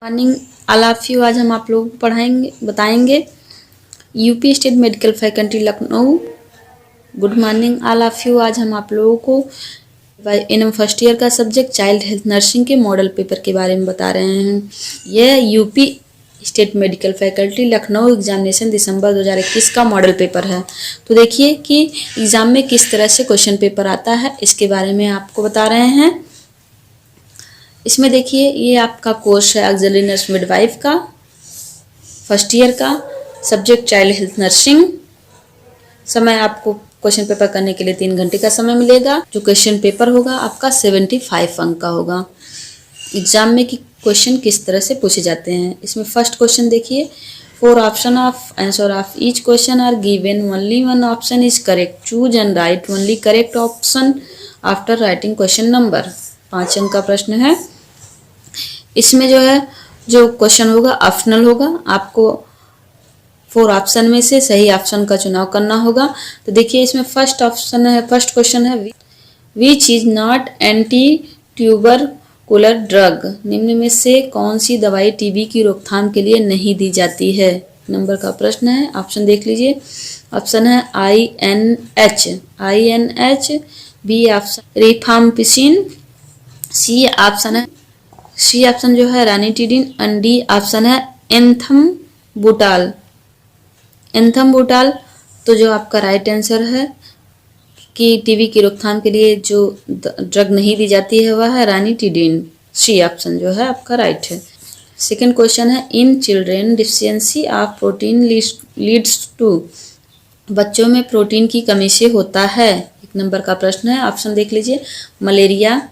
Morning all of you. आज हम आप लोगों को बताएंगे UP state medical faculty Lucknow. Good morning all of you. आज हम आप लोगों को एनएम फर्स्ट ईयर का सब्जेक्ट चाइल्ड हेल्थ नर्सिंग के मॉडल पेपर के बारे में बता रहे हैं। यह UP state medical faculty Lucknow examination दिसंबर 2021 का मॉडल पेपर है। तो देखिए कि एग्ज़ाम में किस तरह से क्वेश्चन पेपर आता है, इसके बारे में आपको बता रहे हैं। इसमें देखिए ये आपका कोर्स है ऑक्सिलरी नर्स मिडवाइफ का फर्स्ट ईयर का, सब्जेक्ट चाइल्ड हेल्थ नर्सिंग। समय आपको क्वेश्चन पेपर करने के लिए 3 घंटे का समय मिलेगा। जो क्वेश्चन पेपर होगा आपका 75 अंक का होगा। एग्जाम में कि क्वेश्चन किस तरह से पूछे जाते हैं, इसमें फर्स्ट क्वेश्चन देखिए, 4 option of answer of each question are given, only 1 option is correct, choose and write only correct option after writing question number. 5 अंक का प्रश्न है। इसमें जो क्वेश्चन होगा ऑप्शनल होगा, आपको 4 ऑप्शन में से सही ऑप्शन का चुनाव करना होगा। तो देखिए इसमें फर्स्ट क्वेश्चन है which is not anti tubercular drug, निम्न में से कौन सी दवाई टीबी की रोकथाम के लिए नहीं दी जाती है। नंबर का प्रश्न है। ऑप्शन देख लीजिए। ऑप्शन है INH, B option rifampicin, C option जो है रानिटिडिन, एंड डी ऑप्शन है एंथम्बुटाल। तो जो आपका राइट आंसर है कि टीबी की रोकथाम के लिए जो ड्रग नहीं दी जाती है वह है रानिटिडिन। सी ऑप्शन जो है आपका राइट है। सेकंड क्वेश्चन है in children deficiency of protein leads to, बच्चों में प्रोटीन की कमी से होता है। 1 नंबर का प्रश्न है। ऑप्शन देख लीजिए। मलेरिया,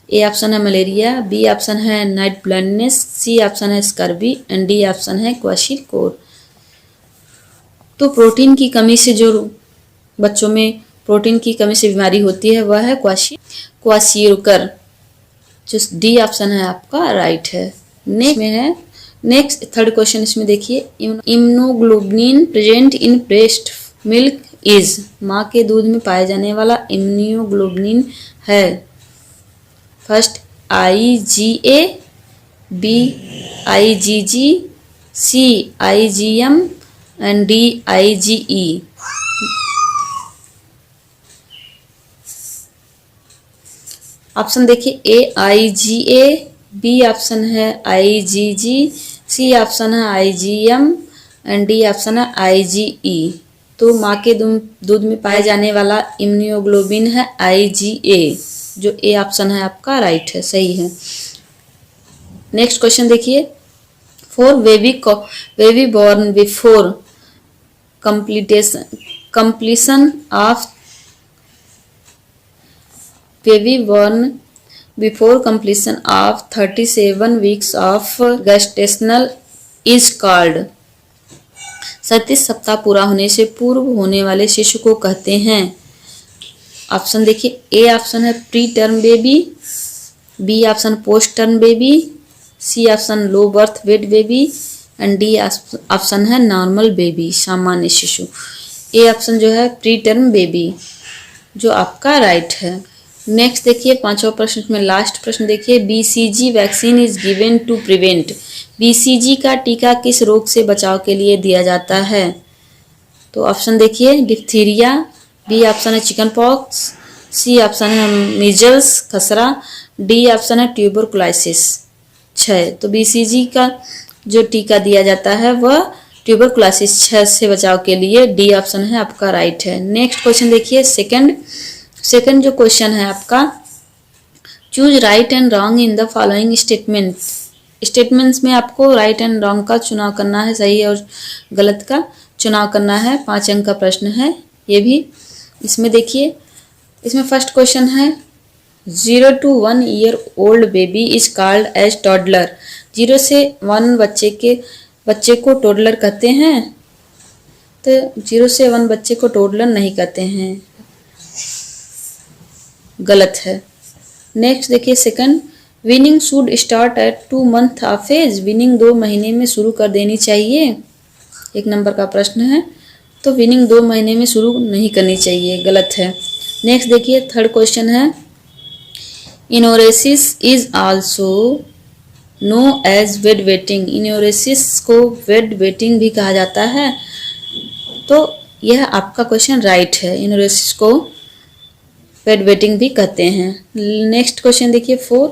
ए ऑप्शन है मलेरिया, बी ऑप्शन है नाइट ब्लाइंडनेस, सी ऑप्शन है स्कर्वी, एंड डी ऑप्शन है क्वाशीरकोर। तो प्रोटीन की कमी से जो बच्चों में प्रोटीन की कमी से बीमारी होती है वह है क्वाशीरकोर। जो डी ऑप्शन है आपका राइट है। नेक्स्ट थर्ड क्वेश्चन इसमें देखिए, immunoglobulin present in breast milk is, माँ के दूध में पाया जाने वाला इम्यूनोग्लोबुलिन है। First IgA, B IgG, C IgM, and D IgE। Option देखिए, ए IgA, बी ऑप्शन है IgG, सी ऑप्शन है IgM, एंड डी ऑप्शन है IgE। तो माँ के दूध में पाए जाने वाला इम्यूनोग्लोबुलिन है IgA, जो ए ऑप्शन है आपका राइट है, सही है। नेक्स्ट क्वेश्चन देखिए, for baby born before completion of 37 weeks of gestational is called, 37 सप्ताह पूरा होने से पूर्व होने वाले शिशु को कहते हैं। ऑप्शन देखिए, ए ऑप्शन है pre term baby, B option post term baby, C option low birth weight baby, and D option है नॉर्मल बेबी, सामान्य शिशु। ए ऑप्शन जो है प्री टर्म बेबी, जो आपका राइट है। नेक्स्ट देखिए 5वां प्रश्न में लास्ट प्रश्न देखिए, BCG vaccine is given to prevent, BCG का टीका किस रोग से बचाव के लिए दिया जाता है। तो ऑप्शन देखिए, डिप्थीरिया, बी ऑप्शन है चिकन पॉक्स, सी ऑप्शन है मीजल्स खसरा, डी ऑप्शन है ट्यूबरकुलोसिस। 6 तो BCG का जो टीका दिया जाता है वह ट्यूबरकुलोसिस 6 से बचाव के लिए, डी ऑप्शन है आपका राइट है। नेक्स्ट क्वेश्चन देखिए, सेकंड जो क्वेश्चन है आपका, choose right and wrong in the following statements में आपको राइट एंड रॉन्ग का चुनाव करना है, सही और गलत का चुनाव करना है। 5 अंक का प्रश्न है ये भी। इसमें देखिए, इसमें फर्स्ट क्वेश्चन है 0 to 1 year old baby is called as toddler, 0 से 1 बच्चे को टोडलर कहते हैं। तो 0 से 1 बच्चे को टोडलर नहीं कहते हैं, गलत है। नेक्स्ट देखिए second, weaning should start at 2 month of age, weaning 2 महीने में शुरू कर देनी चाहिए। 1 नंबर का प्रश्न है। तो विनिंग 2 महीने में शुरू नहीं करनी चाहिए, गलत है। नेक्स्ट देखिए थर्ड क्वेश्चन है, enuresis is also known as bed wetting. Enuresis को बेड वेटिंग भी कहा जाता है। तो यह आपका क्वेश्चन राइट है, इन्यूरेसिस को बेड वेटिंग भी कहते हैं। नेक्स्ट क्वेश्चन देखिए 4,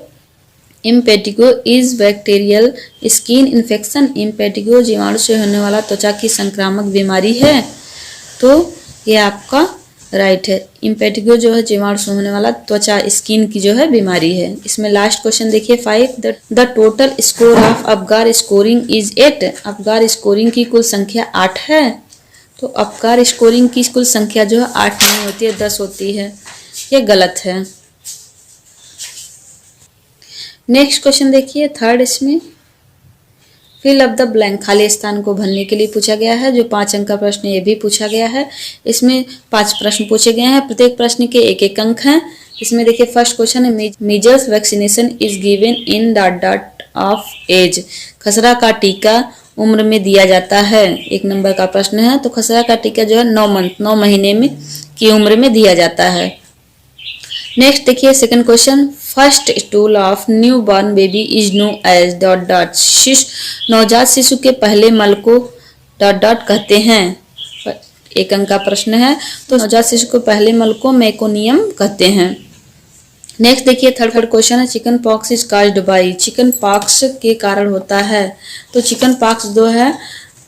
impetigo is bacterial skin infection. Impetigo जीवाणु से होने वाला त्वचा की संक्रामक बीमारी है। तो ये आपका राइट है, इम्पेटिगो जो है जीवाणु से होने वाला त्वचा स्किन की जो है बीमारी है। इसमें लास्ट क्वेश्चन देखिए 5, the total score of Apgar scoring is 8। Apgar scoring की कुल संख्या 8 है। तो अबगार स्कोरिंग की कुल संख्या जो है 8 नहीं होती है, 10 होती है। ये गलत है। नेक्स्ट क्वेश्चन देखिए 3rd, इसमें फिल अप द ब्लैंक, खाली स्थान को भरने के लिए पूछा गया है। जो 5 अंक का प्रश्न ये भी पूछा गया है। इसमें 5 प्रश्न पूछे गए हैं, प्रत्येक प्रश्न के 1-1 अंक हैं। इसमें देखिए फर्स्ट क्वेश्चन है, measles vaccination is given in dot dot of age. खसरा का टीका उम्र में दिया जाता है। 1 नंबर का प्रश्न है। तो खसरा का टीका जो है 9 महीने में की उम्र में दिया जाता है। नेक्स्ट देखिए second question, first stool of newborn baby is known as dot dot. नवजात शिशु के पहले मल को डॉट डॉट कहते हैं। 1 अंक का प्रश्न है। तो नवजात शिशु के पहले मल को मेकोनियम कहते हैं। नेक्स्ट देखिए थर्ड क्वेश्चन है, chicken pox is caused by. Chicken pox के कारण होता है। तो चिकन पॉक्स जो है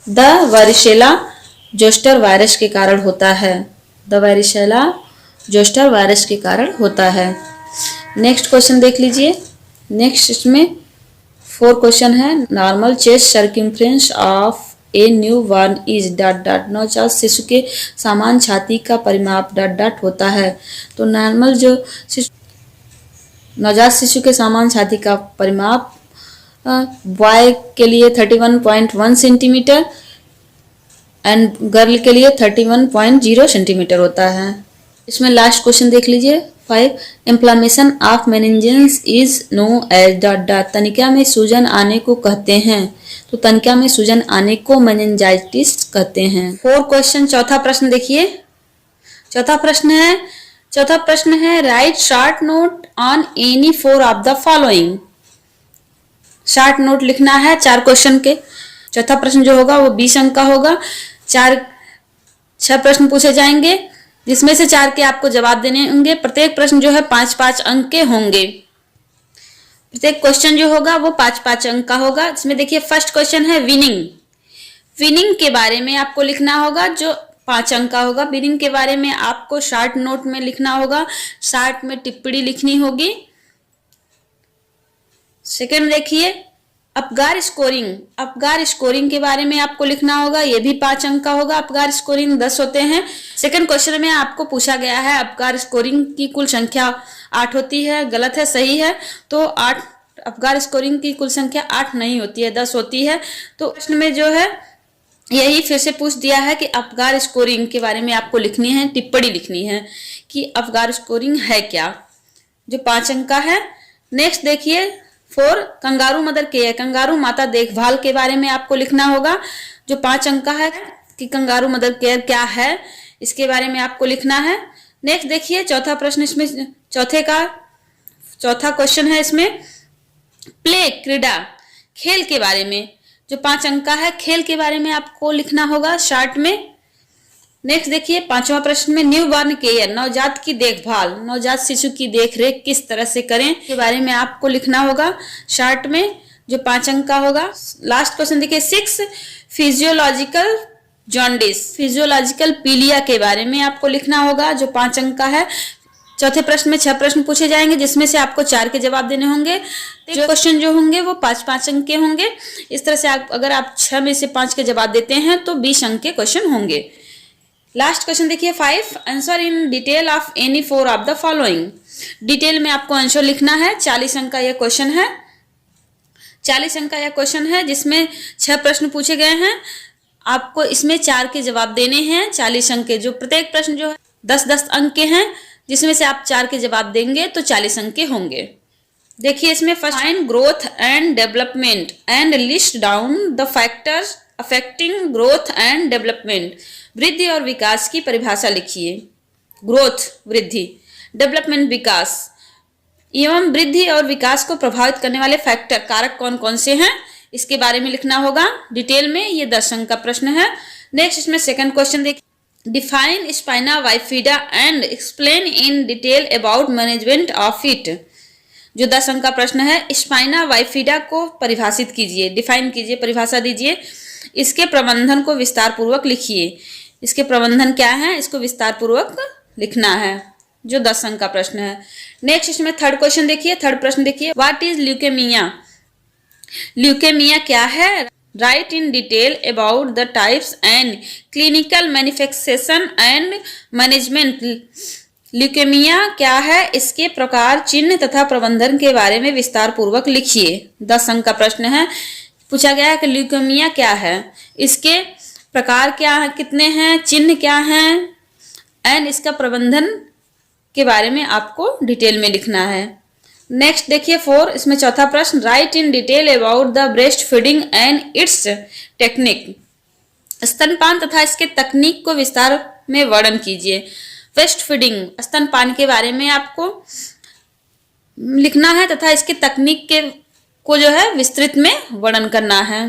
द वारिशेला जोस्टर वायरस के कारण होता है। द वारिशेला जोस्टर वायरस के कारण होता है। नेक्स्ट क्वेश्चन देख लीजिए। नेक्स्ट इसमें 4 क्वेश्चन है, normal chest circumference of a new born is dot dot. नवजात शिशु के सामान्य छाती का परिमाप डॉट डॉट होता है। तो नॉर्मल जो नवजात शिशु के सामान्य छाती का परिमाप बॉय के लिए 31.1 सेंटीमीटर एंड गर्ल के लिए 31.0 सेंटीमीटर होता है। इसमें लास्ट क्वेश्चन देख लीजिए 5, inflammation of meninges is known as dot dot. तनिका में सूजन आने को कहते हैं। तो तनिका में सूजन आने को मेनिंजाइटिस कहते हैं। 4 क्वेश्चन, चौथा प्रश्न देखिए। चौथा प्रश्न है right short note on any 4 of the following. Short note लिखना है 4 क्वेश्चन के। चौथा प्रश्न जो होगा वो 20 अंक का होगा। 6 प्रश्न पूछे जाएंगे, जिसमें से 4 के आपको जवाब देने होंगे। प्रत्येक प्रश्न जो है 5-5 अंक के होंगे। प्रत्येक क्वेश्चन जो होगा वो 5-5 अंक का होगा। इसमें देखिए फर्स्ट क्वेश्चन है विनिंग। विनिंग के बारे में आपको लिखना होगा जो 5 अंक का होगा। विनिंग के बारे में आपको शॉर्ट नोट में लिखना होगा, शॉर्ट में टिप्पणी लिखनी होगी। सेकंड देखिए अबगार स्कोरिंग के बारे में आपको लिखना होगा, ये भी 5 अंक का होगा। अबगार स्कोरिंग 10 होते हैं। सेकंड क्वेश्चन में आपको पूछा गया है अबगार स्कोरिंग की कुल संख्या 8 होती है। गलत है, सही है। तो 8 अबगार स्कोरिंग की कुल संख्या 8 नहीं होती है, 10 होती है। तो प्रश्न में जो है यही फिर से पूछ दिया है कि अबगार स्कोरिंग के बारे में आपको लिखनी है, टिप्पणी लिखनी है कि अबगार स्कोरिंग है क्या, जो 5 अंक का है। नेक्स्ट देखिए 4 कंगारू मदर केयर, कंगारू माता देखभाल के बारे में आपको लिखना होगा, जो 5 अंक का है कि कंगारू मदर केयर क्या है, इसके बारे में आपको लिखना है। नेक्स्ट देखिए चौथा प्रश्न, इसमें चौथा क्वेश्चन है इसमें प्ले क्रीडा खेल के बारे में, जो 5 अंक का है। खेल के बारे में आपको लिखना होगा शॉर्ट में। नेक्स्ट देखिए 5वां प्रश्न में न्यू बॉर्न केयर, नवजात की देखभाल, नवजात शिशु की देखरेख किस तरह से करें के बारे में आपको लिखना होगा शॉर्ट में, जो 5 अंक का होगा। लास्ट क्वेश्चन देखिए 6 फिजियोलॉजिकल जॉन्डिस, फिजियोलॉजिकल पीलिया के बारे में आपको लिखना होगा, जो 5 अंक का है। चौथे प्रश्न में 6 प्रश्न पूछे जाएंगे, जिसमें से आपको 4 के जवाब देने होंगे। जो क्वेश्चन जो होंगे वो 5-5 अंक के होंगे। इस तरह से अगर आप 6 में से 5 के जवाब देते हैं तो 20 अंक के क्वेश्चन होंगे। लास्ट क्वेश्चन देखिए 5 answer in detail of any 4 of the following. Detail में आपको आंसर लिखना है। 40 अंक का यह क्वेश्चन है। 40 अंक का यह क्वेश्चन है जिसमें 6 प्रश्न पूछे गए हैं। आपको इसमें 4 के जवाब देने हैं 40 अंक के, जो प्रत्येक प्रश्न जो है 10-10 अंक के हैं, जिसमें से आप 4 के जवाब देंगे तो 40 अंक के होंगे। देखिए इसमें first find growth and development and list down the factors affecting growth and development. वृद्धि और विकास की परिभाषा लिखिए। ग्रोथ वृद्धि, डेवलपमेंट विकास, एवं वृद्धि और विकास को प्रभावित करने वाले फैक्टर कारक कौन कौन से हैं, इसके बारे में लिखना होगा डिटेल में। ये 10 अंक का प्रश्न है। नेक्स्ट इसमें सेकंड क्वेश्चन देखिए, define spina bifida and explain in detail about management of it. जो 10 अंक का प्रश्न है, स्पाइना बाइफिडा को परिभाषित कीजिए, डिफाइन कीजिए, परिभाषा दीजिए, इसके प्रबंधन को विस्तार पूर्वक लिखिए। इसके प्रबंधन क्या है, इसको विस्तार पूर्वक लिखना है, जो 10 अंक का प्रश्न है। नेक्स्ट इसमें थर्ड क्वेश्चन देखिए, थर्ड प्रश्न देखिए, व्हाट इज ल्यूकेमिया। ल्यूकेमिया क्या है, right in detail about the types and clinical manifestation and management. Leukaemia क्या है, इसके प्रकार, चिन्ह तथा प्रबंधन के बारे में विस्तार पूर्वक लिखिए। 10 अंक का प्रश्न है। पूछा गया है कि ल्यूकेमिया क्या है, इसके प्रकार क्या है, कितने हैं, चिन्ह क्या हैं एंड इसका प्रबंधन के बारे में आपको डिटेल में लिखना है। नेक्स्ट देखिए 4, इसमें चौथा प्रश्न, right in detail about the breast feeding and it's technique. स्तनपान तथा इसके तकनीक को विस्तार में वर्णन कीजिए। ब्रेस्ट फीडिंग, स्तनपान के बारे में आपको लिखना है तथा इसके तकनीक के को जो है विस्तृत में वर्णन करना है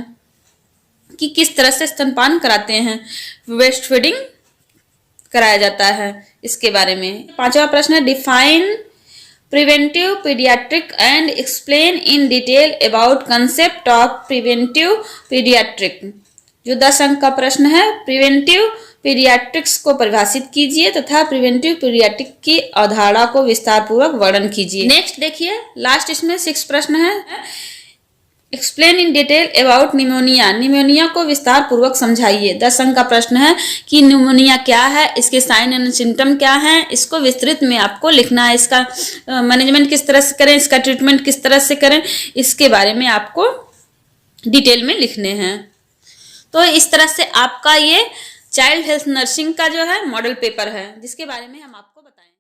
कि किस तरह से स्तनपान कराते हैं, ब्रेस्ट फीडिंग कराया जाता है, इसके बारे में। पांचवा प्रश्न है, define preventive paediatric and explain in detail about concept of preventive paediatric. जो 10 अंक का प्रश्न है, प्रिवेंटिव पीडियाट्रिक्स को परिभाषित कीजिए तथा प्रिवेंटिव पीडियाट्रिक की अवधारणा को विस्तार पूर्वक वर्णन कीजिए। नेक्स्ट देखिए लास्ट इसमें 6 प्रश्न है, explain in detail about pneumonia. Pneumonia को विस्तार पूर्वक समझाइए। 10 अंक का प्रश्न है कि निमोनिया क्या है, इसके साइन एंड सिम्टम क्या है, इसको विस्तृत में आपको लिखना है। इसका मैनेजमेंट किस तरह से करें, इसका ट्रीटमेंट किस तरह से करें, इसके बारे में आपको डिटेल में लिखने हैं। तो इस तरह से आपका ये चाइल्ड हेल्थ नर्सिंग का जो है मॉडल पेपर है, जिसके बारे में हम आपको बताएं।